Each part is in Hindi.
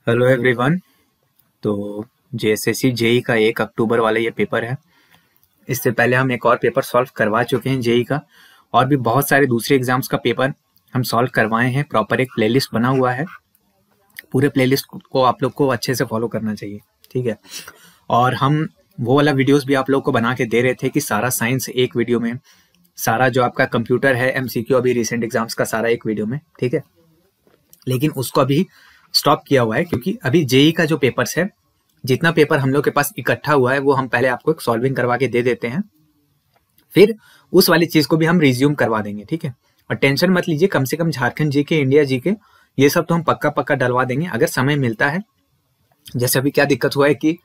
Hello everyone. तो जेएसएससी जेई का 1 अक्टूबर वाला ये पेपर है। इससे पहले हम एक और पेपर सॉल्व करवा चुके हैं जेई का, और भी बहुत सारे दूसरे एग्जाम्स का पेपर हम सॉल्व करवाए हैं। प्रॉपर एक प्लेलिस्ट बना हुआ है, पूरे प्लेलिस्ट को आप लोग को अच्छे से फॉलो करना चाहिए, ठीक है। और हम वो वाला वीडियोस भी आप लोग को बना के दे रहे थे कि सारा साइंस एक वीडियो में, सारा जो आपका कंप्यूटर है एमसीक्यू अभी रिसेंट एग्जाम्स का सारा एक वीडियो में, ठीक है। लेकिन उसको अभी स्टॉप किया हुआ है क्योंकि अभी जेई का जो पेपर्स है, जितना पेपर हम लोग के पास इकट्ठा हुआ है वो हम पहले आपको एक सॉल्विंग करवा के दे देते हैं, फिर उस वाली चीज को भी हम रिज्यूम करवा देंगे, ठीक है। और टेंशन मत लीजिए, कम से कम झारखंड जीके, इंडिया जीके, ये सब तो हम पक्का पक्का डलवा देंगे अगर समय मिलता है। जैसे अभी क्या दिक्कत हुआ है कि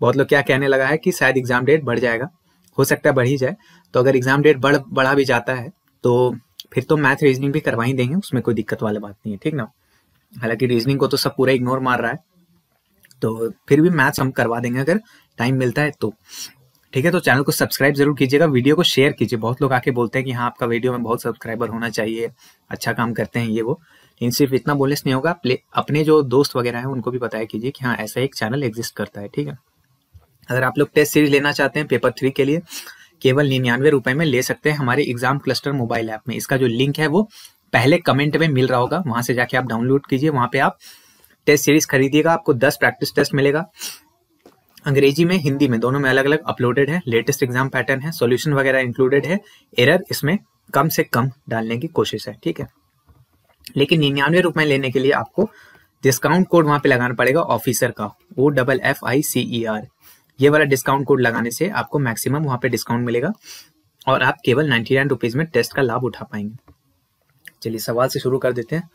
बहुत लोग क्या कहने लगा है कि शायद एग्जाम डेट बढ़ जाएगा, हो सकता है बढ़ ही जाए। तो अगर एग्जाम डेट बढ़ा भी जाता है तो फिर तो मैथ रीजनिंग भी करवा ही देंगे, उसमें कोई दिक्कत वाली बात नहीं है, ठीक ना। हालांकि रीजनिंग को तो सब पूरा इग्नोर मार रहा है, तो फिर भी मैथ्स हम करवा देंगे अगर टाइम मिलता है तो, ठीक है। तो चैनल को सब्सक्राइब जरूर कीजिएगा, वीडियो को शेयर कीजिए। बहुत लोग आके बोलते हैं कि हाँ आपका वीडियो में बहुत सब्सक्राइबर होना चाहिए, अच्छा काम करते हैं ये वो, लेकिन सिर्फ इतना बोलने से नहीं होगा। अपने जो दोस्त वगैरह हैं उनको भी बताया कीजिए कि हाँ ऐसा एक चैनल एग्जिस्ट करता है, ठीक है। अगर आप लोग टेस्ट सीरीज लेना चाहते हैं पेपर 3 के लिए, केवल 99 रुपए में ले सकते हैं हमारे एग्जाम क्लस्टर मोबाइल ऐप में। इसका जो लिंक है वो पहले कमेंट में मिल रहा होगा, वहां से जाके आप डाउनलोड कीजिए, वहां पे आप टेस्ट सीरीज खरीदिएगा, आपको 10 प्रैक्टिस टेस्ट मिलेगा। अंग्रेजी में हिंदी में दोनों में अलग अलग अपलोडेड है, लेटेस्ट एग्जाम पैटर्न है, सॉल्यूशन वगैरह इंक्लूडेड है, एरर इसमें कम से कम डालने की कोशिश है, ठीक है। लेकिन 99 रुपए लेने के लिए आपको डिस्काउंट कोड वहां पे लगाना पड़ेगा, ऑफिसर का, OFFICER। ये वाला डिस्काउंट कोड लगाने से आपको मैक्सिमम वहां पे डिस्काउंट मिलेगा और आप केवल 99 रुपीज में टेस्ट का लाभ उठा पाएंगे। चलिए सवाल से शुरू कर देते हैं।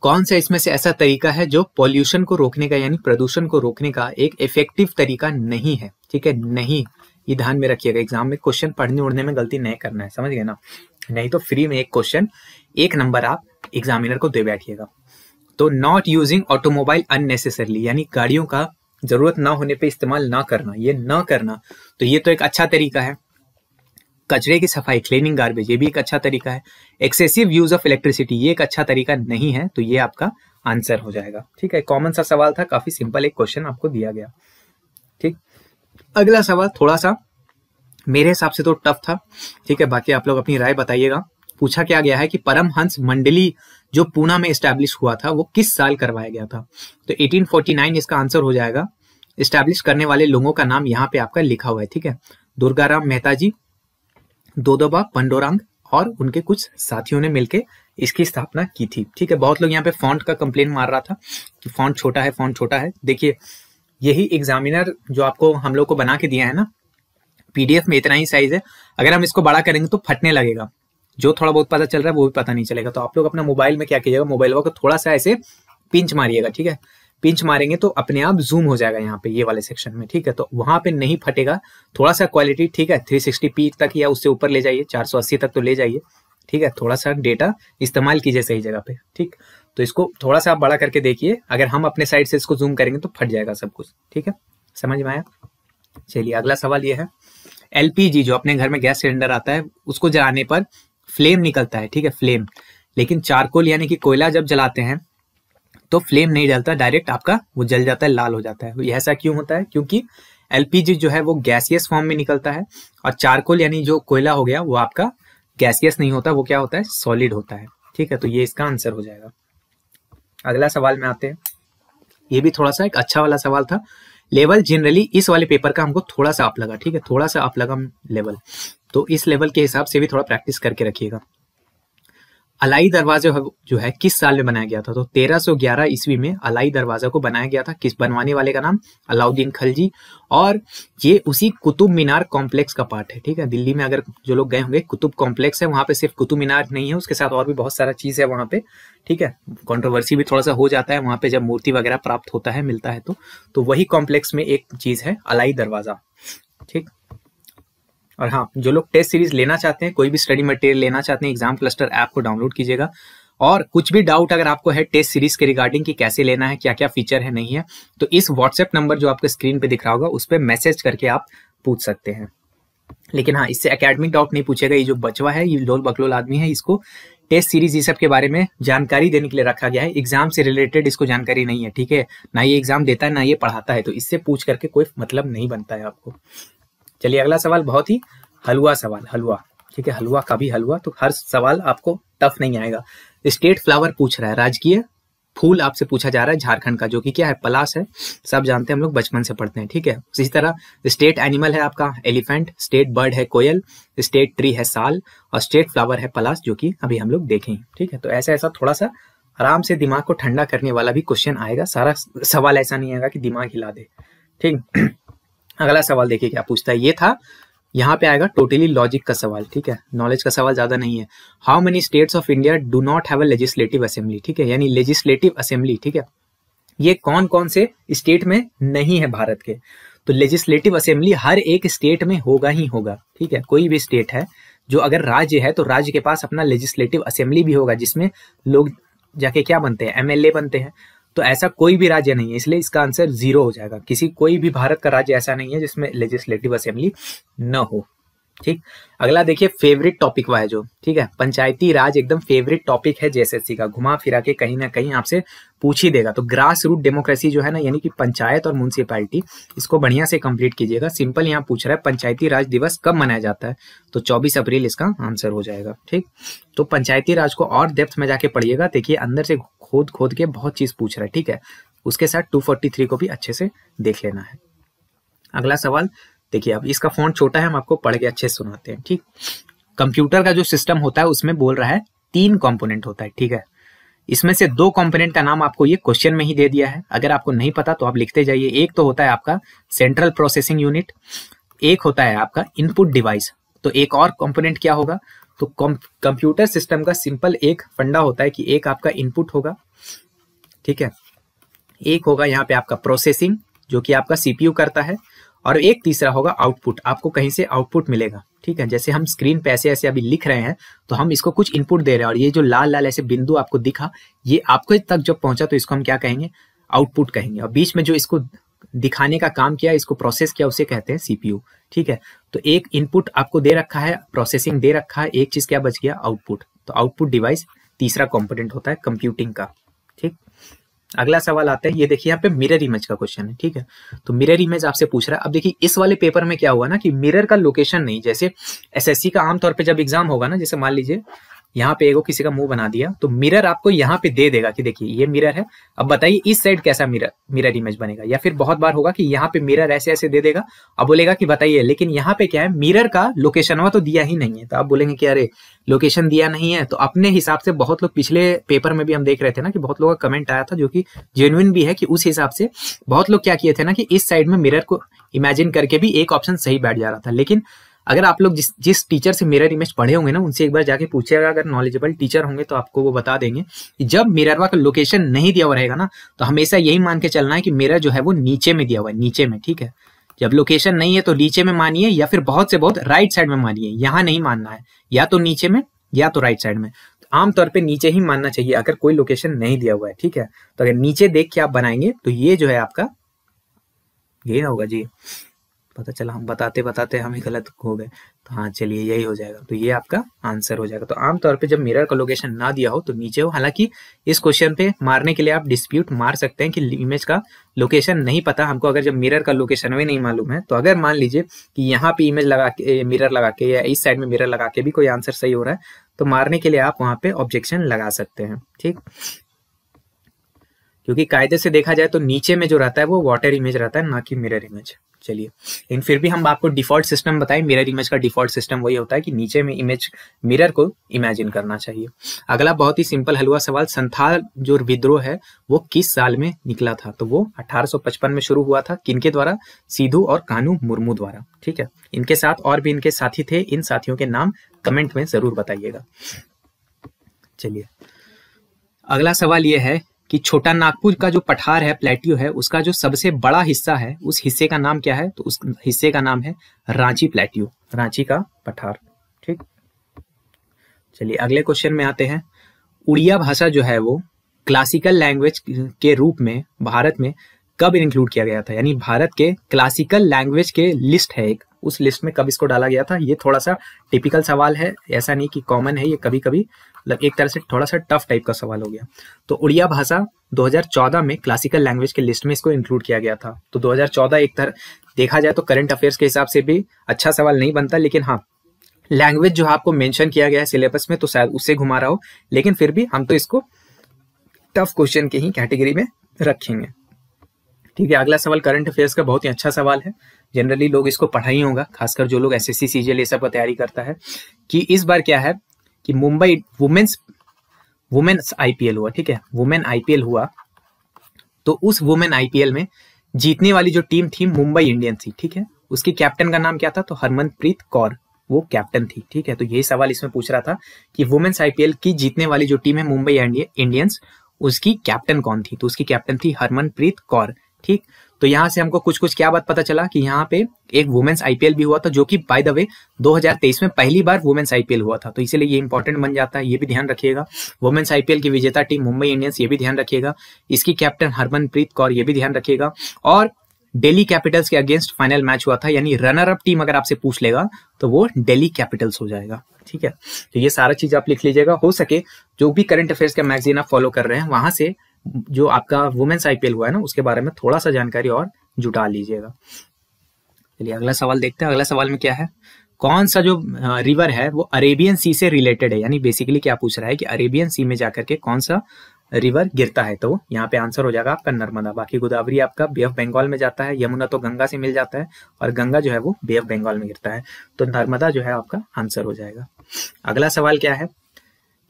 कौन सा इसमें से ऐसा तरीका है जो पॉल्यूशन को रोकने का यानी प्रदूषण को रोकने का एक इफेक्टिव तरीका नहीं है, ठीक है। नहीं, ये ध्यान में रखिएगा, एग्जाम में क्वेश्चन पढ़ने उड़ने में गलती नहीं करना है, समझ गए ना। नहीं तो फ्री में एक क्वेश्चन 1 नंबर आप एग्जामिनर को दे बैठिएगा। तो नॉट यूजिंग ऑटोमोबाइल अननेसेसरली, यानी गाड़ियों का जरूरत ना होने पे इस्तेमाल ना करना, ये ना करना, तो ये तो एक अच्छा तरीका है। कचरे की सफाई, क्लीनिंग गार्बेज, ये भी एक अच्छा तरीका है। एक्सेसिव यूज ऑफ इलेक्ट्रिसिटी, ये एक अच्छा तरीका नहीं है, तो ये आपका आंसर हो जाएगा, ठीक है। कॉमन सा सवाल था, काफी सिंपल एक क्वेश्चन आपको दिया गया, ठीक। अगला सवाल थोड़ा सा मेरे हिसाब से तो टफ था, ठीक है, बाकी आप लोग अपनी राय बताइएगा। पूछा क्या गया है कि परमहंस मंडली जो पूना में स्टैब्लिश हुआ था वो किस साल करवाया गया था। तो 1849 इसका आंसर हो जाएगा। स्टैब्लिश करने वाले लोगों का नाम यहाँ पे आपका लिखा हुआ है, ठीक है। दुर्गाराम मेहता जी, दोदोबा पंडोरांग और उनके कुछ साथियों ने मिलकर इसकी स्थापना की थी, ठीक है। बहुत लोग यहाँ पे फॉन्ट का कंप्लेन मार रहा था कि फॉन्ट छोटा है, फॉन्ट छोटा है। देखिए यही एग्जामिनर जो आपको हम लोग को बना के दिया है ना, पीडीएफ में इतना ही साइज है, अगर हम इसको बड़ा करेंगे तो फटने लगेगा, जो थोड़ा बहुत पता चल रहा है वो भी पता नहीं चलेगा। तो आप लोग अपना मोबाइल में क्या कीजिएगा, मोबाइल को थोड़ा सा ऐसे पिंच मारिएगा, ठीक है। पिंच मारेंगे तो अपने आप जूम हो जाएगा यहाँ पे ये वाले सेक्शन में, ठीक है। तो वहां पे नहीं फटेगा, थोड़ा सा क्वालिटी, ठीक है, 360p तक या उससे ऊपर ले जाइए, 480 तक तो ले जाइए, ठीक है। थोड़ा सा डेटा इस्तेमाल कीजिए सही जगह पे, ठीक। तो इसको थोड़ा सा आप बड़ा करके देखिए, अगर हम अपने साइड से इसको जूम करेंगे तो फट जाएगा सब कुछ, ठीक है, समझ में आया। चलिए अगला सवाल ये है, एलपीजी जो अपने घर में गैस सिलेंडर आता है उसको जलाने पर फ्लेम निकलता है, ठीक है, फ्लेम। लेकिन चारकोल यानी कि कोयला जब जलाते हैं तो फ्लेम नहीं जलता, डायरेक्ट आपका वो जल जाता है, लाल हो जाता है। ये ऐसा क्यों होता है? क्योंकि एलपीजी जो है वो गैसियस फॉर्म में निकलता है, और चारकोल यानी जो कोयला हो गया वो आपका गैसियस नहीं होता, वो क्या होता है, सॉलिड होता है, ठीक है। तो ये इसका आंसर हो जाएगा। अगला सवाल में आते हैं, ये भी थोड़ा सा एक अच्छा वाला सवाल था। लेवल जनरली इस वाले पेपर का हमको थोड़ा सा अप लगा, ठीक है, थोड़ा सा अप लगा लेवल, तो इस लेवल के हिसाब से भी थोड़ा प्रैक्टिस करके रखिएगा। अलाई दरवाजा जो है किस साल में बनाया गया था? तो 1311 ईस्वी में अलाई दरवाजा को बनाया गया था। किस बनवाने वाले का नाम? अलाउद्दीन खलजी। और ये उसी कुतुब मीनार कॉम्प्लेक्स का पार्ट है, ठीक है। दिल्ली में अगर जो लोग गए होंगे, कुतुब कॉम्प्लेक्स है, वहां पे सिर्फ कुतुब मीनार नहीं है, उसके साथ और भी बहुत सारा चीज है वहां पे, ठीक है। कंट्रोवर्सी भी थोड़ा सा हो जाता है वहां पे जब मूर्ति वगैरह प्राप्त होता है, मिलता है तो वही कॉम्प्लेक्स में एक चीज है अलाई दरवाजा, ठीक। और हाँ, जो लोग टेस्ट सीरीज लेना चाहते हैं, कोई भी स्टडी मटेरियल लेना चाहते हैं, एग्जाम क्लस्टर ऐप को डाउनलोड कीजिएगा। और कुछ भी डाउट अगर आपको है टेस्ट सीरीज के रिगार्डिंग कि कैसे लेना है, क्या क्या फीचर है, नहीं है, तो इस व्हाट्सएप नंबर जो आपको स्क्रीन पे दिख रहा होगा उस पर मैसेज करके आप पूछ सकते हैं। लेकिन हाँ, इससे एकेडमिक डाउट नहीं पूछेगा। ये जो बचवा है, ये लोल बकलोल आदमी है, इसको टेस्ट सीरीज ये सब के बारे में जानकारी देने के लिए रखा गया है। एग्जाम से रिलेटेड इसको जानकारी नहीं है, ठीक है, ना ये एग्जाम देता है ना ये पढ़ाता है, तो इससे पूछ करके कोई मतलब नहीं बनता है आपको। चलिए अगला सवाल बहुत ही हलवा सवाल, हलवा, ठीक है, हलवा का भी हलवा, तो हर सवाल आपको टफ नहीं आएगा। स्टेट फ्लावर पूछ रहा है, राजकीय फूल आपसे पूछा जा रहा है झारखंड का, जो कि क्या है, पलाश है, सब जानते हैं, हम लोग बचपन से पढ़ते हैं, ठीक है। इसी तरह स्टेट एनिमल है आपका एलिफेंट, स्टेट बर्ड है कोयल, स्टेट ट्री है साल, और स्टेट फ्लावर है पलाश, जो कि अभी हम लोग देखेंगे, ठीक है। तो ऐसा ऐसा थोड़ा सा आराम से दिमाग को ठंडा करने वाला भी क्वेश्चन आएगा, सारा सवाल ऐसा नहीं आएगा कि दिमाग हिला दे, ठीक। अगला सवाल देखिए क्या पूछता है, ये था, यहाँ पे आएगा टोटली लॉजिक का सवाल, ठीक है, नॉलेज का सवाल ज्यादा नहीं है। How many states of India do not have a legislative assembly, ठीक है, यानी लेजिस्लेटिव असेंबली, ठीक है, ये कौन कौन से स्टेट में नहीं है भारत के। तो लेजिस्लेटिव असेंबली हर एक स्टेट में होगा ही होगा, ठीक है, कोई भी स्टेट है जो अगर राज्य है तो राज्य के पास अपना लेजिस्लेटिव असेंबली भी होगा, जिसमें लोग जाके क्या बनते हैं, एमएलए बनते हैं। तो ऐसा कोई भी राज्य नहीं है, इसलिए इसका आंसर 0 हो जाएगा। कोई भी भारत का राज्य ऐसा नहीं है जिसमें लेजिस्लेटिव असेंबली न हो, ठीक। अगला देखिए फेवरेट टॉपिक वाइज जो, ठीक है, पंचायती राज एकदम फेवरेट टॉपिक है जेएसएससी का, घुमा फिरा के कहीं ना कहीं आपसे पूछ ही देगा। तो ग्रास रूट डेमोक्रेसी जो है ना, यानी कि पंचायत और म्युनिसिपैलिटी, इसको बढ़िया से कंप्लीट कीजिएगा। सिंपल यहाँ पूछ रहा है पंचायती राज दिवस कब मनाया जाता है, तो 24 अप्रैल इसका आंसर हो जाएगा, ठीक। तो पंचायती राज को और डेप्थ में जाके पढ़िएगा, देखिए अंदर से खोद खोद के बहुत चीज पूछ रहा है, ठीक है। उसके साथ 243 को भी अच्छे से देख लेना है। अगला सवाल देखिए, अब इसका फॉन्ट छोटा है, हम आपको पढ़ के अच्छे से सुनाते हैं, ठीक। कंप्यूटर का जो सिस्टम होता है उसमें बोल रहा है 3 कंपोनेंट होता है, ठीक है। इसमें से 2 कंपोनेंट का नाम आपको ये क्वेश्चन में ही दे दिया है, अगर आपको नहीं पता तो आप लिखते जाइए। एक तो होता है आपका सेंट्रल प्रोसेसिंग यूनिट, एक होता है आपका इनपुट डिवाइस। तो एक और कंपोनेंट क्या होगा, तो कंप्यूटर सिस्टम का सिंपल एक फंडा होता है कि एक आपका इनपुट होगा, ठीक है, एक होगा यहाँ पे आपका प्रोसेसिंग जो कि आपका सीपीयू करता है, और एक तीसरा होगा आउटपुट, आपको कहीं से आउटपुट मिलेगा, ठीक है। जैसे हम स्क्रीन पे ऐसे ऐसे अभी लिख रहे हैं तो हम इसको कुछ इनपुट दे रहे हैं, और ये जो लाल लाल ऐसे बिंदु आपको दिखा, ये आपको तक जब पहुंचा तो इसको हम क्या कहेंगे, आउटपुट कहेंगे। और बीच में जो इसको दिखाने का काम किया, इसको प्रोसेस किया, उसे कहते हैं सीपीयू, ठीक है। तो एक इनपुट आपको दे रखा है, प्रोसेसिंग दे रखा है, एक चीज क्या बच गया, आउटपुट। तो आउटपुट डिवाइस तीसरा कंपोनेंट होता है कंप्यूटिंग का, ठीक। अगला सवाल आता है, ये देखिए यहाँ पे मिरर इमेज का क्वेश्चन है, ठीक है। तो मिरर इमेज आपसे पूछ रहा है। अब देखिए इस वाले पेपर में क्या हुआ ना कि मिरर का लोकेशन नहीं, जैसे एसएससी का आमतौर पे जब एग्जाम होगा ना, जैसे मान लीजिए यहाँ पे एगो किसी का मुंह बना दिया, तो मिरर आपको यहाँ पे दे देगा कि देखिए ये मिरर है, अब बताइए इस साइड कैसा मिरर इमेज बनेगा। या फिर बहुत बार होगा कि यहाँ पे मिरर ऐसे ऐसे दे देगा, अब बोलेगा कि बताइए, लेकिन यहाँ पे क्या है, मिरर का लोकेशन तो दिया ही नहीं है। तो आप बोलेंगे कि अरे लोकेशन दिया नहीं है, तो अपने हिसाब से बहुत लोग, पिछले पेपर में भी हम देख रहे थे ना कि बहुत लोगों का कमेंट आया था जो कि जेन्युइन भी है, कि उस हिसाब से बहुत लोग क्या किए थे ना कि इस साइड में मिरर को इमेजिन करके भी एक ऑप्शन सही बैठ जा रहा था। लेकिन अगर आप लोग जिस टीचर से मिरर इमेज पढ़े होंगे ना, उनसे एक बार जाके पूछिएगा, अगर नॉलेजेबल टीचर होंगे तो आपको वो बता देंगे कि जब मिरर का लोकेशन नहीं दिया हुआ रहेगा ना, तो हमेशा यही मान के चलना है कि मिरर जो है वो नीचे में दिया हुआ है, नीचे में, ठीक है। जब लोकेशन नहीं है तो नीचे में मानिए, या फिर बहुत से बहुत राइट साइड में मानिए, यहाँ नहीं मानना है, या तो नीचे में या तो राइट साइड में। तो आमतौर पर नीचे ही मानना चाहिए अगर कोई लोकेशन नहीं दिया हुआ है, ठीक है। तो अगर नीचे देख के आप बनाएंगे तो ये जो है आपका ये होगा जी, पता चला हम बताते बताते हम ही गलत हो गए। तो हाँ चलिए यही हो जाएगा, तो ये आपका आंसर हो जाएगा। तो आमतौर पे जब मिरर का लोकेशन ना दिया हो तो नीचे हो। हालांकि इस क्वेश्चन पे मारने के लिए आप डिस्प्यूट मार सकते हैं कि इमेज का लोकेशन नहीं पता हमको, अगर जब मिरर का लोकेशन भी नहीं मालूम है, तो अगर मान लीजिए कि यहाँ पे इमेज लगा के, मिरर लगा के, या इस साइड में मिरर लगा के भी कोई आंसर सही हो रहा है, तो मारने के लिए आप वहां पे ऑब्जेक्शन लगा सकते हैं, ठीक। क्योंकि कायदे से देखा जाए तो नीचे में जो रहता है वो वाटर इमेज रहता है, ना कि मिरर इमेज। चलिए, लेकिन फिर भी हम आपको डिफॉल्ट सिस्टम बताएं, मिरर इमेज का डिफॉल्ट सिस्टम वही होता है कि नीचे में इमेज मिरर को इमेजिन करना चाहिए। अगला बहुत ही सिंपल हलवा सवाल, संथाल जो विद्रोह है वो किस साल में निकला था, तो वो 1855 में शुरू हुआ था। किनके द्वारा, सिद्धू और कान्हू मुर्मू द्वारा, ठीक है। इनके साथ और भी इनके साथी थे, इन साथियों के नाम कमेंट में जरूर बताइएगा। चलिए, अगला सवाल ये है कि छोटा नागपुर का जो पठार है, प्लेट्यू है, उसका जो सबसे बड़ा हिस्सा है, उस हिस्से का नाम क्या है, तो उस हिस्से का नाम है रांची प्लेट्यू, रांची का पठार, ठीक। चलिए अगले क्वेश्चन में आते हैं। उड़िया भाषा जो है वो क्लासिकल लैंग्वेज के रूप में भारत में कब इंक्लूड किया गया था, यानी भारत के क्लासिकल लैंग्वेज के लिस्ट है एक, उस लिस्ट में कब इसको डाला गया था। ये थोड़ा सा टिपिकल सवाल है, ऐसा नहीं कि कॉमन है, ये कभी कभी मतलब एक तरह से थोड़ा सा टफ टाइप का सवाल हो गया। तो उड़िया भाषा 2014 में क्लासिकल लैंग्वेज के लिस्ट में इसको इंक्लूड किया गया था। तो 2014 एक तरह देखा जाए तो करंट अफेयर्स के हिसाब से भी अच्छा सवाल नहीं बनता, लेकिन हाँ लैंग्वेज जो आपको मेंशन किया गया है सिलेबस में तो शायद उससे घुमा रहा हो, लेकिन फिर भी हम तो इसको टफ क्वेश्चन के ही कैटेगरी में रखेंगे। ठीक है, अगला सवाल करंट अफेयर्स का बहुत ही अच्छा सवाल है, जनरली लोग इसको पढ़ा ही होगा, खासकर जो लोग एसएससी सीजीएल ये सब का तैयारी करता है, कि इस बार क्या है कि मुंबई वुमेन्स आईपीएल हुआ। ठीक है, वुमेन आईपीएल हुआ, तो उस वुमेन आईपीएल में जीतने वाली जो टीम थी मुंबई इंडियंस थी। ठीक है, उसकी कैप्टन का नाम क्या था, तो हरमनप्रीत कौर वो कैप्टन थी। ठीक है, तो यही सवाल इसमें पूछ रहा था कि वुमेन्स आईपीएल की जीतने वाली जो टीम है मुंबई इंडियंस, उसकी कैप्टन कौन थी, तो उसकी कैप्टन थी हरमनप्रीत कौर। ठीक, तो यहाँ से हमको कुछ कुछ क्या बात पता चला कि यहाँ पे एक वुमेन्स आईपीएल भी हुआ था, जो कि बाय द वे 2023 में पहली बार वुमेन्स आईपीएल हुआ था, तो इसीलिए ये इंपॉर्टेंट बन जाता है, ये भी ध्यान रखिएगा। वुमेन्स आईपीएल की विजेता टीम मुंबई इंडियंस, ये भी ध्यान रखिएगा। इसकी कैप्टन हरमनप्रीत कौर, ये भी ध्यान रखिएगा। और दिल्ली कैपिटल्स के अगेंस्ट फाइनल मैच हुआ था, यानी रनर अप टीम अगर आपसे पूछ लेगा तो वो दिल्ली कैपिटल्स हो जाएगा। ठीक है, तो ये सारा चीज आप लिख लीजिएगा। हो सके जो भी करंट अफेयर्स का मैगजीन आप फॉलो कर रहे हैं, वहां से जो आपका वुमेन्स आईपीएल हुआ है ना, उसके बारे में थोड़ा सा जानकारी और जुटा लीजिएगा। चलिए अगला सवाल देखते हैं। अगला सवाल में क्या है, कौन सा जो रिवर है वो अरेबियन सी से रिलेटेड है, यानी बेसिकली क्या पूछ रहा है कि अरेबियन सी में जाकर के कौन सा रिवर गिरता है, तो यहाँ पे आंसर हो जाएगा आपका नर्मदा। बाकी गोदावरी आपका बे ऑफ बंगाल में जाता है, यमुना तो गंगा से मिल जाता है, और गंगा जो है वो बे ऑफ बंगाल में गिरता है, तो नर्मदा जो है आपका आंसर हो जाएगा। अगला सवाल क्या है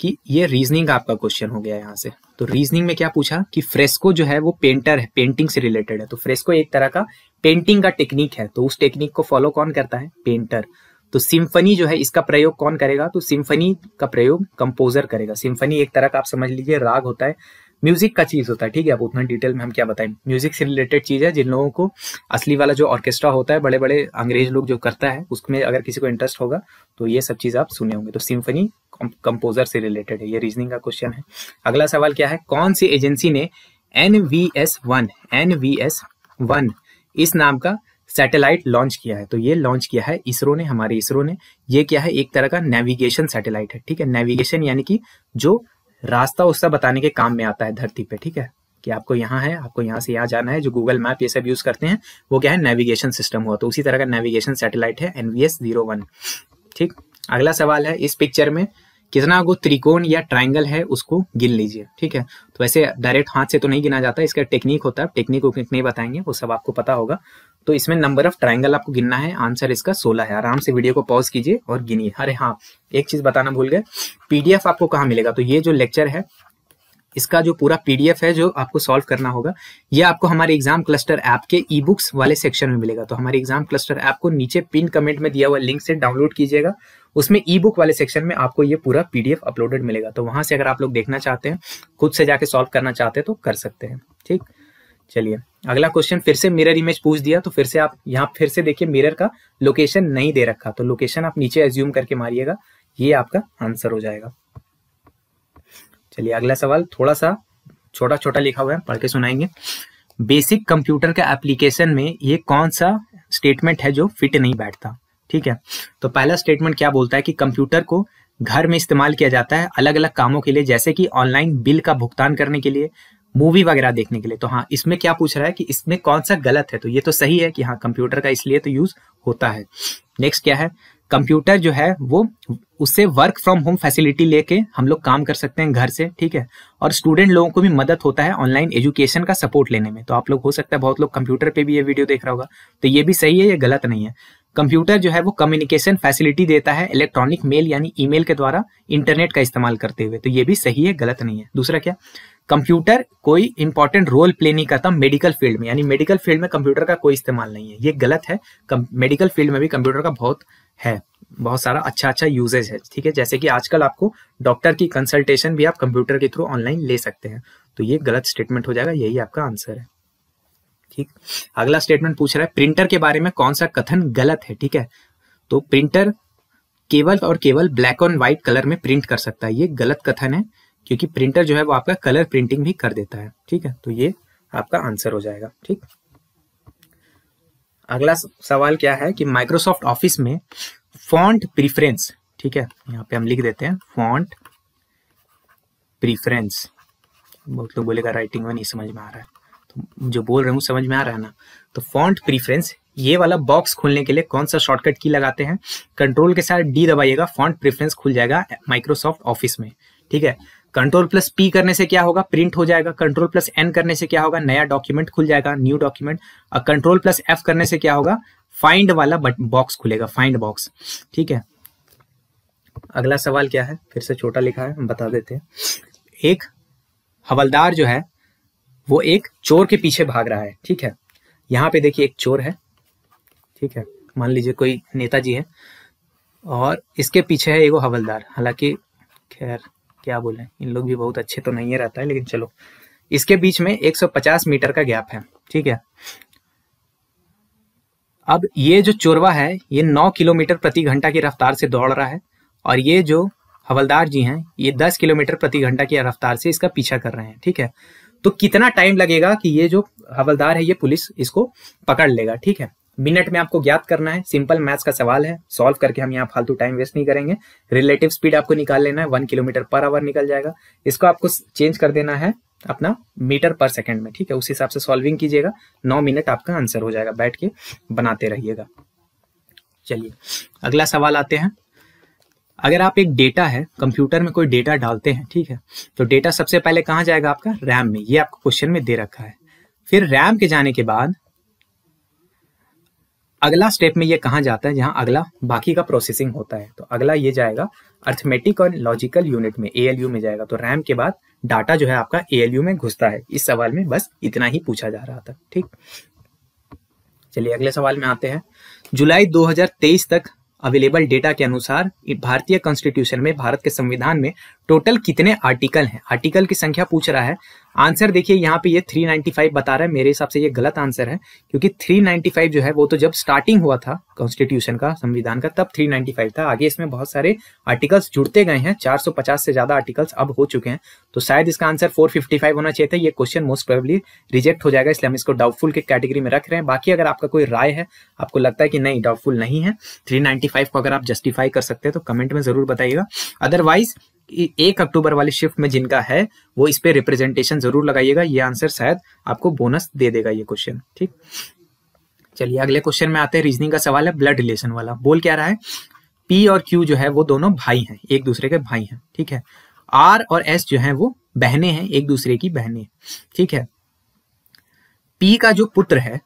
कि ये रीजनिंग का आपका क्वेश्चन हो गया यहाँ से। तो रीजनिंग में क्या पूछा कि फ्रेस्को जो है वो पेंटर है, पेंटिंग से रिलेटेड है, तो फ्रेस्को एक तरह का पेंटिंग का टेक्निक है, तो उस टेक्निक को फॉलो कौन करता है, पेंटर। तो सिम्फनी जो है इसका प्रयोग कौन करेगा, तो सिम्फनी का प्रयोग कंपोजर करेगा। सिम्फनी एक तरह का आप समझ लीजिए राग होता है, म्यूजिक का चीज होता है। ठीक है, अब उतना डिटेल में हम क्या बताएं, म्यूजिक से रिलेटेड चीज है। जिन लोगों को असली वाला जो ऑर्केस्ट्रा होता है, बड़े बड़े अंग्रेज लोग जो करता है, उसमें अगर किसी को इंटरेस्ट होगा तो ये सब चीज आप सुने होंगे। तो सिम्फनी कंपोजर से रिलेटेड है, ये रीजनिंग का क्वेश्चन है। अगला सवाल क्या है, कौन सी एजेंसी ने NVS-1 इस नाम का सैटेलाइट लॉन्च किया है, तो ये लॉन्च किया है इसरो ने, हमारे इसरो ने। ये क्या है, एक तरह का नेविगेशन सैटेलाइट है। ठीक है, नेविगेशन यानी कि जो रास्ता उसका बताने के काम में आता है धरती पे। ठीक है, कि आपको यहाँ है, आपको यहाँ से यहाँ जाना है, जो गूगल मैप ये सब यूज करते हैं, वो क्या है, नेविगेशन सिस्टम हुआ, तो उसी तरह का नेविगेशन सैटेलाइट है NVS-01। ठीक, अगला सवाल है, इस पिक्चर में कितना गो त्रिकोण या ट्राइंगल है उसको गिन लीजिए। ठीक है, तो वैसे डायरेक्ट हाथ से तो नहीं गिना जाता, इसका टेक्निक होता है, टेक्निक को नहीं बताएंगे, वो सब आपको पता होगा। तो इसमें नंबर ऑफ ट्राइंगल आपको गिनना है, आंसर इसका 16 है। आराम से वीडियो को पॉज कीजिए और गिनिए। अरे हाँ, एक चीज बताना भूल गए, पीडीएफ आपको कहाँ मिलेगा, तो ये जो लेक्चर है इसका जो पूरा पीडीएफ है जो आपको सॉल्व करना होगा, ये आपको हमारे एग्जाम क्लस्टर ऐप के ई बुक्स वाले सेक्शन में मिलेगा। तो हमारे एग्जाम क्लस्टर ऐप को नीचे पिन कमेंट में दिया हुआ लिंक से डाउनलोड कीजिएगा, उसमें ई बुक वाले सेक्शन में आपको ये पूरा पीडीएफ अपलोडेड मिलेगा। तो वहां से अगर आप लोग देखना चाहते हैं, खुद से जाके सॉल्व करना चाहते हैं तो कर सकते हैं। ठीक, चलिए अगला क्वेश्चन, फिर से मिरर इमेज पूछ दिया, तो फिर से आप यहाँ फिर से देखिए मिरर का लोकेशन नहीं दे रखा, तो लोकेशन आप नीचे एज्यूम करके मारिएगा, ये आपका आंसर हो जाएगा। चलिए अगला सवाल थोड़ा सा छोटा छोटा लिखा हुआ है, पढ़ के सुनाएंगे। बेसिक कंप्यूटर का एप्लीकेशन में ये कौन सा स्टेटमेंट है जो फिट नहीं बैठता। ठीक है, तो पहला स्टेटमेंट क्या बोलता है कि कंप्यूटर को घर में इस्तेमाल किया जाता है अलग अलग कामों के लिए, जैसे कि ऑनलाइन बिल का भुगतान करने के लिए, मूवी वगैरह देखने के लिए। तो हाँ, इसमें क्या पूछ रहा है कि इसमें कौन सा गलत है, तो ये तो सही है कि हाँ कंप्यूटर का इसलिए तो यूज होता है। नेक्स्ट क्या है, कंप्यूटर जो है वो उससे वर्क फ्रॉम होम फैसिलिटी लेके हम लोग काम कर सकते हैं घर से। ठीक है, और स्टूडेंट लोगों को भी मदद होता है ऑनलाइन एजुकेशन का सपोर्ट लेने में। तो आप लोग हो सकता है बहुत लोग कंप्यूटर पे भी ये वीडियो देख रहा होगा, तो ये भी सही है, ये गलत नहीं है। कंप्यूटर जो है वो कम्युनिकेशन फैसिलिटी देता है इलेक्ट्रॉनिक मेल यानी ईमेल के द्वारा इंटरनेट का इस्तेमाल करते हुए, तो ये भी सही है, गलत नहीं है। दूसरा क्या, कंप्यूटर कोई इंपॉर्टेंट रोल प्ले नहीं करता मेडिकल फील्ड में, यानी मेडिकल फील्ड में कंप्यूटर का कोई इस्तेमाल नहीं है, ये गलत है। मेडिकल फील्ड में भी कंप्यूटर का बहुत सारा अच्छा यूजेज है। ठीक है, जैसे कि आजकल आपको डॉक्टर की कंसल्टेशन भी आप कंप्यूटर के थ्रू ऑनलाइन ले सकते हैं, तो ये गलत स्टेटमेंट हो जाएगा, यही आपका आंसर है। ठीक, अगला स्टेटमेंट पूछ रहा है प्रिंटर के बारे में कौन सा कथन गलत है। ठीक है, तो प्रिंटर केवल और केवल ब्लैक और व्हाइट कलर में प्रिंट कर सकता है, ये गलत कथन है, क्योंकि प्रिंटर जो है वो आपका कलर प्रिंटिंग भी कर देता है। ठीक है, तो ये आपका आंसर हो जाएगा। ठीक, अगला सवाल क्या है कि माइक्रोसॉफ्ट ऑफिस में फॉन्ट प्रीफरेंस, ठीक है, यहाँ पे हम लिख देते हैं फॉन्ट प्रीफरेंस। बहुत लोग बोलेगा राइटिंग में नहीं समझ में आ रहा है, तो जो बोल रहे हूँ समझ में आ रहा है ना। तो फॉन्ट प्रीफरेंस ये वाला बॉक्स खोलने के लिए कौन सा शॉर्टकट की लगाते हैं? कंट्रोल के साथ डी दबाइएगा, फॉन्ट प्रीफरेंस खुल जाएगा माइक्रोसॉफ्ट ऑफिस में। ठीक है, कंट्रोल प्लस पी करने से क्या होगा? प्रिंट हो जाएगा। कंट्रोल प्लस एन करने से क्या होगा? नया डॉक्यूमेंट खुल जाएगा, न्यू डॉक्यूमेंट। और कंट्रोल प्लस एफ करने से क्या होगा? फाइंड वाला बॉक्स खुलेगा, फाइंड बॉक्स। ठीक है, अगला सवाल क्या है? फिर से छोटा लिखा है, हम बता देते हैं। एक हवलदार जो है वो एक चोर के पीछे भाग रहा है। ठीक है, यहाँ पे देखिए एक चोर है। ठीक है, मान लीजिए कोई नेताजी है और इसके पीछे है एगो हवलदार। हालांकि खैर क्या बोले, इन लोग भी बहुत अच्छे तो नहीं रहता है, लेकिन चलो, इसके बीच में 150 मीटर का गैप है। ठीक है, अब ये जो चोरवा है ये 9 किलोमीटर प्रति घंटा की रफ्तार से दौड़ रहा है और ये जो हवलदार जी हैं ये 10 किलोमीटर प्रति घंटा की रफ्तार से इसका पीछा कर रहे हैं। ठीक है, तो कितना टाइम लगेगा कि ये जो हवलदार है ये पुलिस इसको पकड़ लेगा? ठीक है, मिनट में आपको ज्ञात करना है। सिंपल मैथ्स का सवाल है, सॉल्व करके हम यहाँ फालतू टाइम वेस्ट नहीं करेंगे। रिलेटिव स्पीड आपको निकाल लेना है, 1 किलोमीटर पर आवर निकल जाएगा। इसको आपको चेंज कर देना है अपना मीटर पर सेकंड में। ठीक है, उस हिसाब से सॉल्विंग कीजिएगा, 9 मिनट आपका आंसर हो जाएगा। बैठ के बनाते रहिएगा। चलिए अगला सवाल आते हैं। अगर आप एक डेटा है, कंप्यूटर में कोई डेटा डालते हैं, ठीक है, तो डेटा सबसे पहले कहाँ जाएगा? आपका रैम में। ये आपको क्वेश्चन में दे रखा है। फिर रैम के जाने के बाद अगला स्टेप में ये कहाँ जाता है? जहां अगला बाकी का प्रोसेसिंग होता है। तो अगला ये जाएगा अर्थमेटिक और लॉजिकल यूनिट में, ALU में जाएगा। तो रैम के बाद डाटा जो है आपका ALU में घुसता है। इस सवाल में बस इतना ही पूछा जा रहा था। ठीक, चलिए अगले सवाल में आते हैं। जुलाई 2023 तक अवेलेबल डेटा के अनुसार भारतीय कॉन्स्टिट्यूशन में, भारत के संविधान में टोटल कितने आर्टिकल हैं? आर्टिकल की संख्या पूछ रहा है। आंसर देखिए यहाँ पे ये 395 बता रहा है। मेरे हिसाब से ये गलत आंसर है, क्योंकि 395 जो है वो तो जब स्टार्टिंग हुआ था कॉन्स्टिट्यूशन का, संविधान का, तब 395 था। आगे इसमें बहुत सारे आर्टिकल्स जुड़ते गए हैं, 450 से ज्यादा आर्टिकल्स अब हो चुके हैं। तो शायद इसका आंसर 455 होना चाहिए था। ये क्वेश्चन मोस्ट प्रोबेबली रिजेक्ट हो जाएगा, इसलिए हम इसको डाउटफुल के कैटेगरी में रख रहे हैं। बाकी अगर आपका कोई राय है, आपको लगता है कि नहीं डाउटफुल नहीं है, 395 को अगर आप जस्टिफाई कर सकते हैं तो कमेंट में जरूर बताइएगा। अदरवाइज 1 अक्टूबर वाली शिफ्ट में जिनका है वो इस पे रिप्रेजेंटेशन जरूर लगाइएगा। ये आंसर शायद आपको बोनस दे देगा ये क्वेश्चन। ठीक, चलिए अगले क्वेश्चन में आते हैं। रीजनिंग का सवाल है, ब्लड रिलेशन वाला। बोल क्या रहा है? P और Q जो है वो दोनों भाई हैं, एक दूसरे के भाई हैं। ठीक है, R और S जो है वो बहनें हैं, एक दूसरे की बहनें। ठीक है, P का जो पुत्र है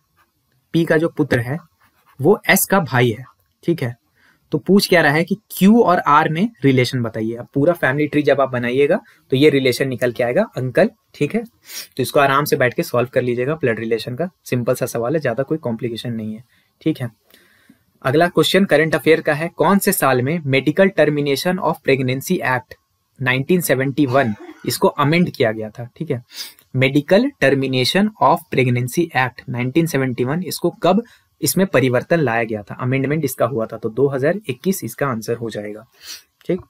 वो S का भाई है। ठीक है, तो पूछ क्या रहा है कि Q और R में रिलेशन बताइए। अब पूरा फैमिली ट्री जब आप बनाइएगा तो ये रिलेशन निकल के आएगा अंकल। ठीक है, तो इसको आराम से बैठ के सॉल्व कर लीजिएगा। ब्लड रिलेशन का सिंपल सा सवाल है, ज्यादा कोई कॉम्प्लिकेशन नहीं है। ठीक है, अगला क्वेश्चन करंट अफेयर का है। कौन से साल में medical termination of pregnancy act 1971 इसको अमेंड किया गया था? ठीक है, medical termination of pregnancy act 1971 इसको कब इसमें परिवर्तन लाया गया था, अमेंडमेंट इसका हुआ था? तो 2021 इसका आंसर हो जाएगा। ठीक,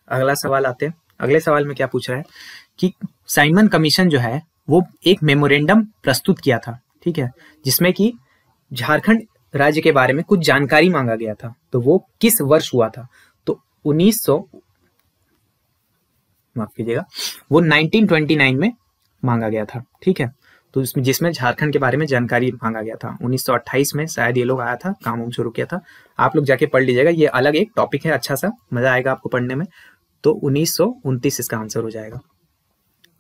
अगला सवाल आते हैं। अगले सवाल में क्या पूछ रहा है कि साइमन कमीशन जो है वो एक मेमोरेंडम प्रस्तुत किया था। ठीक है, जिसमें कि झारखंड राज्य के बारे में कुछ जानकारी मांगा गया था। तो वो किस वर्ष हुआ था? तो 1929 में मांगा गया था। ठीक है, तो जिसमें झारखंड के बारे में जानकारी मांगा गया था। 1928 में शायद ये लोग आया था, काम शुरू किया था। आप लोग जाके पढ़ लीजिएगा, ये अलग एक टॉपिक है, अच्छा सा मजा आएगा आपको पढ़ने में। तो 1929 इसका आंसर हो जाएगा।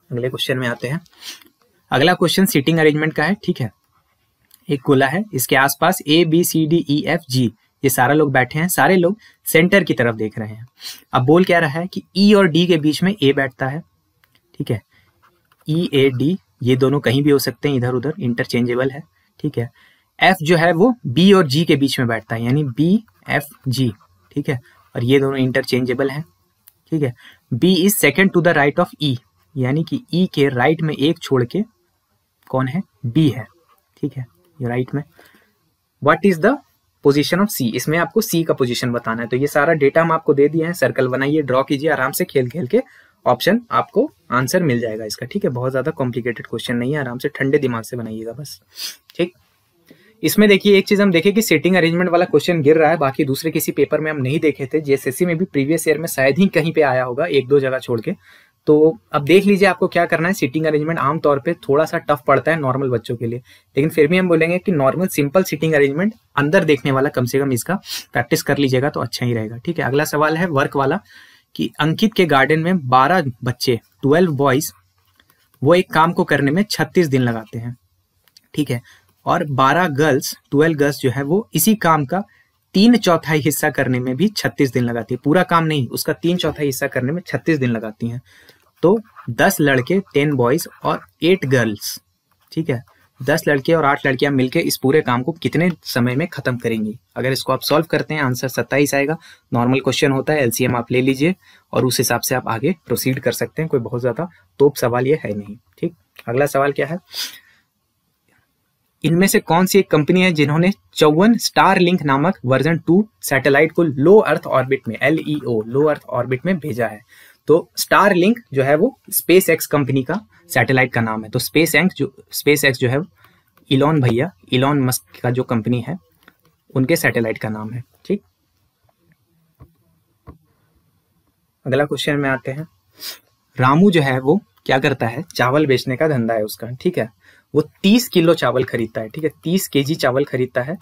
अगले क्वेश्चन में आते हैं। अगला क्वेश्चन सीटिंग अरेंजमेंट का है। ठीक है, एक गोला है, इसके आसपास ABCDEFG ये सारा लोग बैठे हैं, सारे लोग सेंटर की तरफ देख रहे हैं। अब बोल क्या रहा है कि E और D के बीच में A बैठता है। ठीक है, EAD ये दोनों कहीं भी हो सकते हैं, इधर उधर इंटरचेंजेबल है। ठीक है, F जो है वो B और G के बीच में बैठता है, यानी BFG। ठीक है, और ये दोनों इंटरचेंजेबल हैं। ठीक है, B is second to the right of E, यानी कि E के राइट में एक छोड़ के कौन है? B है। ठीक है, ये राइट में। What is the position of C? इसमें आपको C का पोजीशन बताना है। तो ये सारा डेटा हम आपको दे दिए हैं, सर्कल बनाइए, ड्रॉ कीजिए आराम से खेल खेल के ऑप्शन आपको आंसर मिल जाएगा इसका, ठीक है। बहुत ज्यादा कॉम्प्लिकेटेड क्वेश्चन नहीं है, आराम से ठंडे दिमाग से बनाइएगा बस, ठीक। इसमें देखिए एक चीज हम देखें कि सीटिंग अरेंजमेंट वाला क्वेश्चन गिर रहा है, बाकी दूसरे किसी पेपर में हम नहीं देखे थे। जेएसएससी में भी प्रीवियस ईयर में शायद ही कहीं पे आया होगा, एक दो जगह छोड़ के। तो अब देख लीजिए आपको क्या करना है। सीटिंग अरेंजमेंट आमतौर पे थोड़ा सा टफ पड़ता है नॉर्मल बच्चों के लिए, लेकिन फिर भी हम बोलेंगे कि नॉर्मल सिंपल सीटिंग अरेंजमेंट अंदर देखने वाला कम से कम इसका प्रैक्टिस कर लीजिएगा तो अच्छा ही रहेगा, ठीक है। अगला सवाल है वर्क वाला कि अंकित के गार्डन में 12 बच्चे 12 बॉयज वो एक काम को करने में 36 दिन लगाते हैं, ठीक है। और 12 गर्ल्स जो है वो इसी काम का 3/4 हिस्सा करने में भी 36 दिन लगाती है। पूरा काम नहीं, उसका 3/4 हिस्सा करने में 36 दिन लगाती हैं। तो 10 लड़के 10 बॉयज और 8 गर्ल्स, ठीक है, 10 लड़के और 8 लड़कियां मिलकर इस पूरे काम को कितने समय में खत्म करेंगी। अगर इसको आप सॉल्व करते हैं आंसर 27 आएगा। नॉर्मल क्वेश्चन होता है, एलसीएम आप ले लीजिए और उस हिसाब से आप आगे प्रोसीड कर सकते हैं। कोई बहुत ज्यादा तोप सवाल ये है नहीं, ठीक। अगला सवाल क्या है, इनमें से कौन सी एक कंपनी है जिन्होंने 54 स्टारलिंक नामक वर्जन 2 सैटेलाइट को लो अर्थ ऑर्बिट में, LEO लो अर्थ ऑर्बिट में भेजा है। तो स्टारलिंक जो है वो स्पेस एक्स कंपनी का सैटेलाइट का नाम है। तो स्पेस एक्स जो है इलॉन मस्क का जो कंपनी है उनके सैटेलाइट का नाम है, ठीक। अगला क्वेश्चन में आते हैं। रामू जो है वो क्या करता है, चावल बेचने का धंधा है उसका, ठीक है। वो 30 किलो चावल खरीदता है, ठीक है, 30 केजी चावल खरीदता है,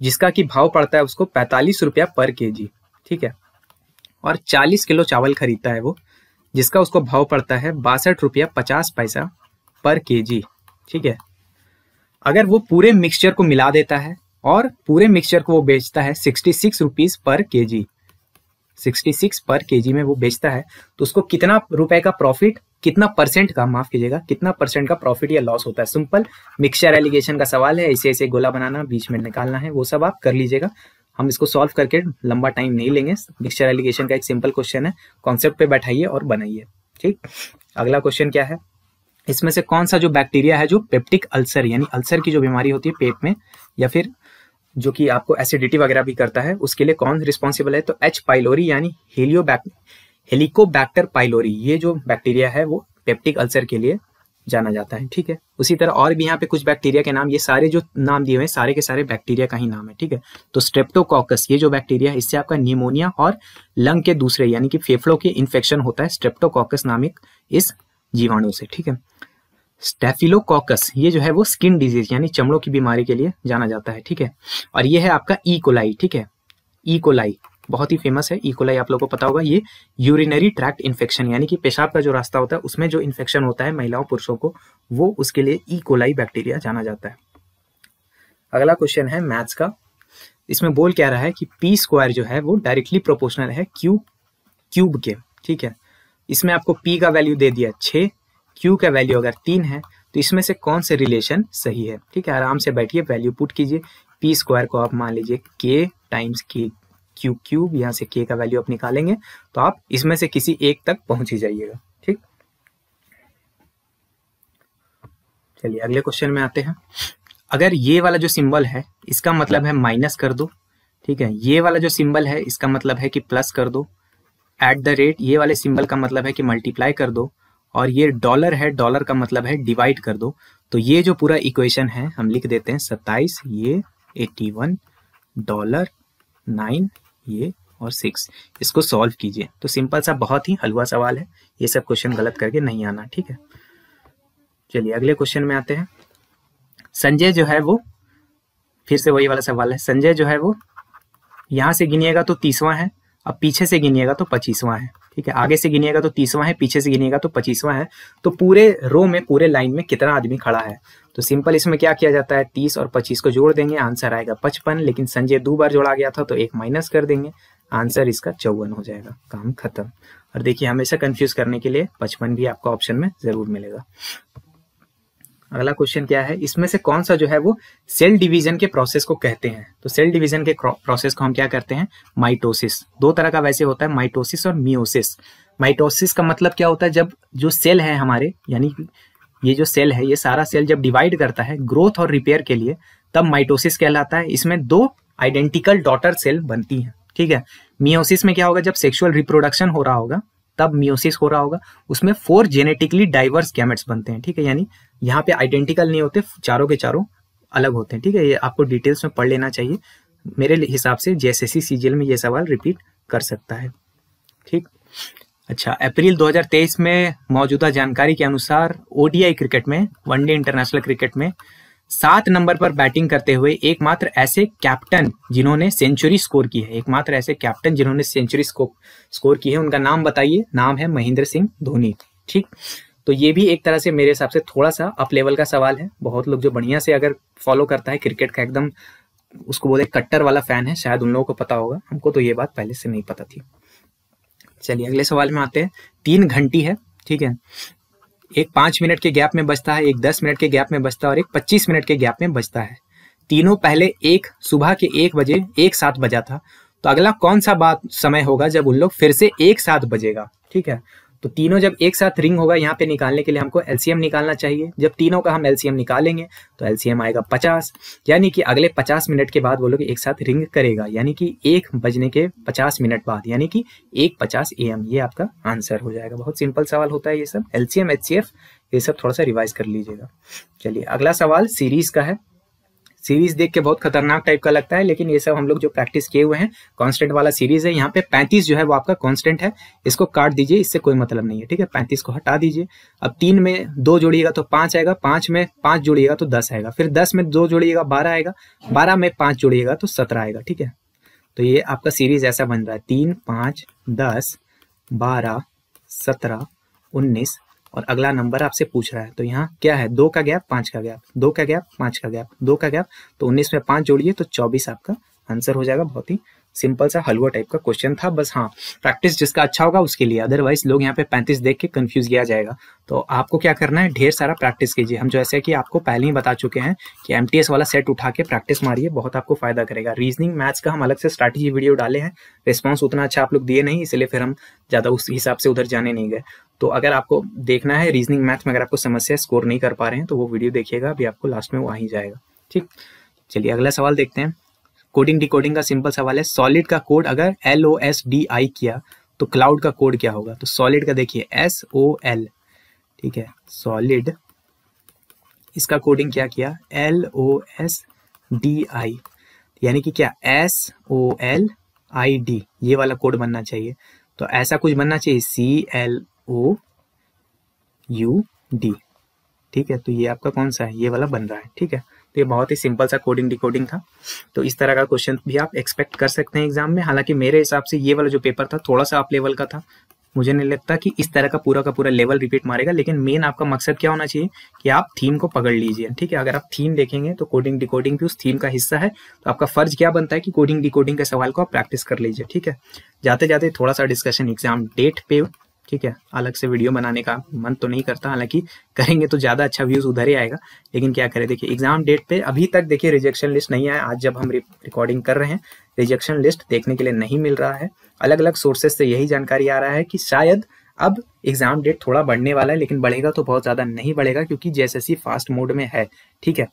जिसका कि भाव पड़ता है उसको 45 रुपया पर केजी, ठीक है। और 40 किलो चावल खरीदता है वो, जिसका उसको भाव पड़ता है 62 रुपया 50 पैसा पर केजी, ठीक है। अगर वो पूरे मिक्सचर को मिला देता है और पूरे मिक्सचर को वो बेचता है 66 रुपीज पर केजी, 66 पर केजी में वो बेचता है, तो उसको कितना रुपए का प्रॉफिट, कितना परसेंट का, माफ कीजिएगा, कितना परसेंट का प्रॉफिट या लॉस होता है। सिंपल मिक्सचर एलिगेशन का सवाल है, ऐसे ऐसे गोला बनाना, बीच में निकालना है, वो सब आप कर लीजिएगा। हम इसको सॉल्व करके लंबा टाइम नहीं लेंगे। मिक्सचर एलिगेशन का एक सिंपल क्वेश्चन है, कॉन्सेप्ट पे बैठाइए और बनाइए, ठीक। अगला क्वेश्चन क्या है, इसमें से कौन सा जो बैक्टीरिया है जो पेप्टिक अल्सर यानी अल्सर की जो बीमारी होती है पेट में, या फिर जो कि आपको एसिडिटी वगैरह भी करता है, उसके लिए कौन रिस्पॉन्सिबल है। तो H. पाइलोरी यानी हेलिकोबैक्टर पाइलोरी, ये जो बैक्टीरिया है वो पेप्टिक अल्सर के लिए जाना जाता है, ठीक है। उसी तरह और भी यहाँ पे कुछ बैक्टीरिया के नाम, ये सारे जो नाम दिए हुए हैं सारे के सारे बैक्टीरिया का ही नाम है, ठीक है। तो स्ट्रेप्टोकॉकस ये जो बैक्टीरिया है, इससे आपका निमोनिया और लंग के दूसरे यानी कि फेफड़ों के इन्फेक्शन होता है स्ट्रेप्टोकॉकस नामक इस जीवाणु से, ठीक है। स्टेफिलोकॉकस ये जो है वो स्किन डिजीज यानी चमड़ों की बीमारी के लिए जाना जाता है, ठीक है। और ये है आपका ई कोलाई, ठीक है। ई कोलाई बहुत ही फेमस है। ई कोलाई आप लोगों को पता होगा, ये यूरिनरी ट्रैक्ट इन्फेक्शन यानी कि पेशाब का जो रास्ता होता है उसमें जो इन्फेक्शन होता है महिलाओं पुरुषों को, वो उसके लिए ई कोलाई बैक्टीरिया जाना जाता है। अगला क्वेश्चन है मैथ्स का। इसमें बोल क्या रहा है कि पी स्क्वायर जो है वो डायरेक्टली प्रोपोर्शनल है क्यूब के, ठीक है। इसमें आपको पी का वैल्यू दे दिया 6, क्यू का वैल्यू अगर 3 है, तो इसमें से कौन से रिलेशन सही है, ठीक है। आराम से बैठिए, वैल्यू पुट कीजिए। पी स्क्वायर को आप मान लीजिए k टाइम्स के क्यूब, यहाँ से k का वैल्यू आप निकालेंगे तो आप इसमें से किसी एक तक पहुंच ही जाइएगा, ठीक। चलिए अगले क्वेश्चन में आते हैं। अगर ये वाला जो सिंबल है इसका मतलब है माइनस कर दो, ठीक है। ये वाला जो सिंबल है इसका मतलब है कि प्लस कर दो। एट द रेट ये वाले सिंबल का मतलब है कि मल्टीप्लाई कर दो। और ये डॉलर है, डॉलर का मतलब है डिवाइड कर दो। तो ये जो पूरा इक्वेशन है हम लिख देते हैं 27, ये 81, डॉलर 9, ये और 6। इसको सॉल्व कीजिए। तो सिंपल सा बहुत ही हलवा सवाल है, ये सब क्वेश्चन गलत करके नहीं आना, ठीक है। चलिए अगले क्वेश्चन में आते हैं। संजय जो है वो, फिर से वही वाला सवाल है। संजय जो है वो यहां से गिनिएगा तो 30वां है, अब पीछे से गिनिएगा तो 25वां है, ठीक है। आगे से गिनिएगा तो 30वां है, पीछे से गिनिएगा तो 25वां है। तो पूरे रो में, पूरे लाइन में कितना आदमी खड़ा है। तो सिंपल इसमें क्या किया जाता है, 30 और 25 को जोड़ देंगे, आंसर आएगा 55। लेकिन संजय 2 बार जोड़ा गया था तो 1 माइनस कर देंगे, आंसर इसका 54 हो जाएगा, काम खत्म। और देखिए हमेशा कंफ्यूज करने के लिए 55 भी आपको ऑप्शन में जरूर मिलेगा। अगला क्वेश्चन क्या है, इसमें से कौन सा जो है वो सेल डिवीजन के प्रोसेस को कहते हैं। तो सेल डिवीजन के प्रोसेस को हम क्या करते हैं, माइटोसिस। 2 तरह का वैसे होता है, माइटोसिस और मियोसिस। माइटोसिस का मतलब क्या होता है, जब जो सेल है हमारे, यानी ये जो सेल है, ये सारा सेल जब डिवाइड करता है ग्रोथ और रिपेयर के लिए, तब माइटोसिस कहलाता है। इसमें 2 आइडेंटिकल डॉटर सेल बनती हैं, ठीक है। मियोसिस में क्या होगा, जब सेक्सुअल रिप्रोडक्शन हो रहा होगा तब मियोसिस हो रहा होगा, उसमें 4 जेनेटिकली डाइवर्स गैमेट्स बनते हैं, ठीक है, यानी यहाँ पे आइडेंटिकल नहीं होते, चारों के चारों अलग होते हैं, ठीक है। ये आपको डिटेल्स में पढ़ लेना चाहिए, मेरे हिसाब से जेएसएससी सीजीएल में ये सवाल रिपीट कर सकता है, ठीक। अच्छा, अप्रैल 2023 में मौजूदा जानकारी के अनुसार ओडीआई क्रिकेट में, वनडे इंटरनेशनल क्रिकेट में 7 नंबर पर बैटिंग करते हुए एकमात्र ऐसे कैप्टन जिन्होंने सेंचुरी स्कोर की है, एकमात्र ऐसे कैप्टन जिन्होंने सेंचुरी स्कोर की है, उनका नाम बताइए। नाम है महेंद्र सिंह धोनी, ठीक। तो ये भी एक तरह से मेरे हिसाब से थोड़ा सा अप लेवल का सवाल है। बहुत लोग जो बढ़िया से अगर फॉलो करता है क्रिकेट का, एकदम उसको बोले कट्टर वाला फैन है, शायद उन लोगों को पता होगा, हमको तो ये बात पहले से नहीं पता थी। चलिए अगले सवाल में आते हैं। 3 घंटी है, ठीक है, एक 5 मिनट के गैप में बजता है, एक 10 मिनट के गैप में बजता है और एक 25 मिनट के गैप में बजता है। तीनों पहले एक सुबह के 1 बजे एक साथ बजा था, तो अगला कौन सा समय होगा जब उन लोग फिर से एक साथ बजेगा, ठीक है। तो तीनों जब एक साथ रिंग होगा, यहाँ पे निकालने के लिए हमको एलसीएम निकालना चाहिए। जब तीनों का हम एलसीएम निकालेंगे तो एलसीएम आएगा 50, यानी कि अगले 50 मिनट के बाद वो लोग एक साथ रिंग करेगा, यानी कि 1 बजने के 50 मिनट बाद, यानी कि 1:50 AM। ये आपका आंसर हो जाएगा। बहुत सिंपल सवाल होता है ये सब, एलसीएम एचसीएफ ये सब थोड़ा सा रिवाइज कर लीजिएगा। चलिए अगला सवाल सीरीज का है। सीरीज देख के बहुत खतरनाक टाइप का लगता है, लेकिन ये सब हम लोग जो प्रैक्टिस किए हुए हैं, कांस्टेंट वाला सीरीज है। यहाँ पे 35 जो है वो आपका कांस्टेंट है, इसको काट दीजिए, इससे कोई मतलब नहीं है, ठीक है। 35 को हटा दीजिए। अब 3 में 2 जोड़िएगा तो 5 आएगा, 5 में 5 जोड़िएगा तो 10 आएगा, फिर 10 में 2 जोड़िएगा 12 आएगा, 12 में 5 जोड़िएगा तो 17 आएगा, ठीक है। तो ये आपका सीरीज ऐसा बन रहा है 3, 5, 10, 12, 17, 19 और अगला नंबर आपसे पूछ रहा है, तो यहाँ क्या है, 2 का गैप 5 का गैप, 2 का गैप 5 का गैप, 2 का गैप, तो 19 में 5 जोड़िए तो 24 आपका आंसर हो जाएगा। बहुत ही सिंपल सा हलवा टाइप का क्वेश्चन था, बस हाँ प्रैक्टिस जिसका अच्छा होगा उसके लिए, अदरवाइज लोग यहाँ पे 35 देख के कंफ्यूज किया जाएगा। तो आपको क्या करना है, ढेर सारा प्रैक्टिस कीजिए। हम जैसे कि आपको पहले ही बता चुके हैं कि एमटीएस वाला सेट उठा के प्रैक्टिस मारिए, बहुत आपको फायदा करेगा। रीजनिंग मैथ्स का हम अलग से स्ट्रैटेजी वीडियो डाले हैं, रिस्पॉन्स उतना अच्छा आप लोग दिए नहीं, इसलिए फिर हम ज़्यादा उस हिसाब से उधर जाने नहीं गए। तो अगर आपको देखना है रीजनिंग मैथ में अगर आपको समस्या स्कोर नहीं कर पा रहे हैं तो वो वीडियो देखिएगा, अभी आपको लास्ट में वो आ ही जाएगा, ठीक। चलिए अगला सवाल देखते हैं। कोडिंग डिकोडिंग का सिंपल सवाल है। सॉलिड का कोड अगर LOSDI किया तो क्लाउड का कोड क्या होगा। तो सॉलिड का देखिए SOL, ठीक है, सॉलिड, इसका कोडिंग क्या किया LOSDI, यानी कि क्या SOLID, ये वाला कोड बनना चाहिए। तो ऐसा कुछ बनना चाहिए CLOUD, ठीक है। तो ये आपका कौन सा है, ये वाला बन रहा है, ठीक है। तो ये बहुत ही सिंपल सा कोडिंग डिकोडिंग था। तो इस तरह का क्वेश्चन भी आप एक्सपेक्ट कर सकते हैं एग्जाम में। हालांकि मेरे हिसाब से ये वाला जो पेपर था थोड़ा सा अप लेवल का था, मुझे नहीं लगता कि इस तरह का पूरा लेवल रिपीट मारेगा। लेकिन मेन आपका मकसद क्या होना चाहिए कि आप थीम को पकड़ लीजिए, ठीक है। अगर आप थीम देखेंगे तो कोडिंग डिकोडिंग भी उस थीम का हिस्सा है, तो आपका फर्ज क्या बनता है कि कोडिंग डिकोडिंग के सवाल को आप प्रैक्टिस कर लीजिए, ठीक है। जाते जाते थोड़ा सा डिस्कशन एग्जाम डेट पे, ठीक है, अलग से वीडियो बनाने का मन तो नहीं करता, हालांकि करेंगे तो ज़्यादा अच्छा व्यूज़ उधर ही आएगा, लेकिन क्या करें। देखिए एग्जाम डेट पे अभी तक देखिए रिजेक्शन लिस्ट नहीं आया। आज जब हम रिकॉर्डिंग कर रहे हैं रिजेक्शन लिस्ट देखने के लिए नहीं मिल रहा है। अलग अलग सोर्सेज से यही जानकारी आ रहा है कि शायद अब एग्जाम डेट थोड़ा बढ़ने वाला है, लेकिन बढ़ेगा तो बहुत ज़्यादा नहीं बढ़ेगा क्योंकि जेएसएससी फास्ट मोड में है, ठीक है।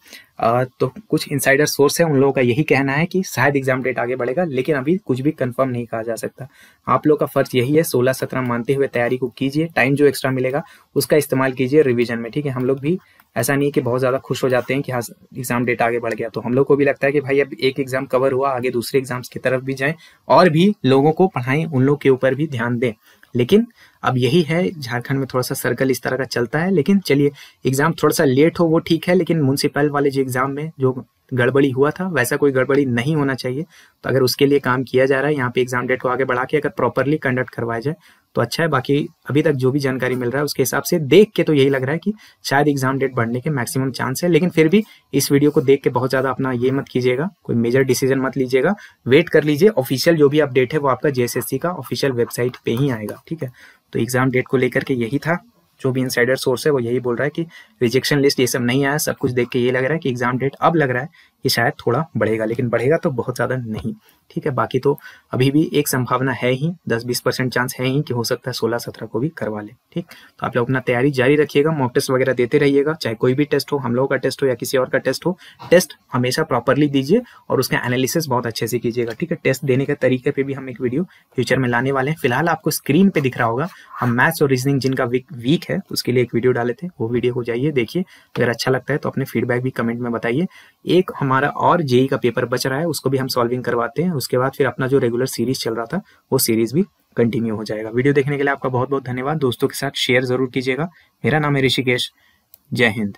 तो कुछ इनसाइडर सोर्स है, उन लोगों का यही कहना है कि शायद एग्जाम डेट आगे बढ़ेगा, लेकिन अभी कुछ भी कंफर्म नहीं कहा जा सकता। आप लोग का फर्ज यही है 16-17 मानते हुए तैयारी को कीजिए, टाइम जो एक्स्ट्रा मिलेगा उसका इस्तेमाल कीजिए रिविजन में, ठीक है। हम लोग भी ऐसा नहीं है कि बहुत ज़्यादा खुश हो जाते हैं कि हाँ एग्जाम डेट आगे बढ़ गया, तो हम लोग को भी लगता है कि भाई अब एक एग्जाम कवर हुआ, आगे दूसरे एग्जाम्स की तरफ भी जाएं और भी लोगों को पढ़ाएं, उन लोग के ऊपर भी ध्यान दें। लेकिन अब यही है, झारखंड में थोड़ा सा सर्कल इस तरह का चलता है। लेकिन चलिए एग्जाम थोड़ा सा लेट हो वो ठीक है, लेकिन म्युनिसिपल वाले जो एग्जाम में जो गड़बड़ी हुआ था वैसा कोई गड़बड़ी नहीं होना चाहिए। तो अगर उसके लिए काम किया जा रहा है, यहाँ पे एग्जाम डेट को आगे बढ़ा के अगर प्रॉपरली कंडक्ट करवाया जाए तो अच्छा है। बाकी अभी तक जो भी जानकारी मिल रहा है उसके हिसाब से देख के तो यही लग रहा है कि शायद एग्जाम डेट बढ़ने के मैक्सिमम चांस है। लेकिन फिर भी इस वीडियो को देख के बहुत ज़्यादा अपना ये मत कीजिएगा, कोई मेजर डिसीजन मत लीजिएगा, वेट कर लीजिए। ऑफिशियल जो भी अपडेट है वो आपका जेएसएससी का ऑफिशियल वेबसाइट पे ही आएगा, ठीक है। तो एग्जाम डेट को लेकर के यही था। जो भी इनसाइडर सोर्स है वो यही बोल रहा है कि रिजेक्शन लिस्ट ये सब नहीं आया, सब कुछ देख के ये लग रहा है कि एग्जाम डेट अब लग रहा है कि शायद थोड़ा बढ़ेगा, लेकिन बढ़ेगा तो बहुत ज़्यादा नहीं। ठीक है, बाकी तो अभी भी एक संभावना है ही, 10-20% चांस है ही कि हो सकता है 16-17 को भी करवा ले। ठीक, तो आप लोग अपना तैयारी जारी रखिएगा, मॉक टेस्ट वगैरह देते रहिएगा, चाहे कोई भी टेस्ट हो, हम लोगों का टेस्ट हो या किसी और का टेस्ट हो, टेस्ट हमेशा प्रॉपरली दीजिए और उसका एनालिसिस बहुत अच्छे से कीजिएगा। ठीक है, टेस्ट देने के तरीके पे भी हम एक वीडियो फ्यूचर में लाने वाले हैं। फिलहाल आपको स्क्रीन पे दिख रहा होगा, हम मैथ्स और रीजनिंग जिनका वीक है उसके लिए एक वीडियो डाले थे, वो वीडियो को जाइए देखिए। अगर अच्छा लगता है तो अपने फीडबैक भी कमेंट में बताइए। एक हमारा और जेई का पेपर बच रहा है, उसको भी हम सॉल्विंग करवाते हैं, उसके बाद फिर अपना जो रेगुलर सीरीज चल रहा था वो सीरीज भी कंटिन्यू हो जाएगा। वीडियो देखने के लिए आपका बहुत बहुत धन्यवाद। दोस्तों के साथ शेयर जरूर कीजिएगा। मेरा नाम है ऋषिकेश। जय हिंद।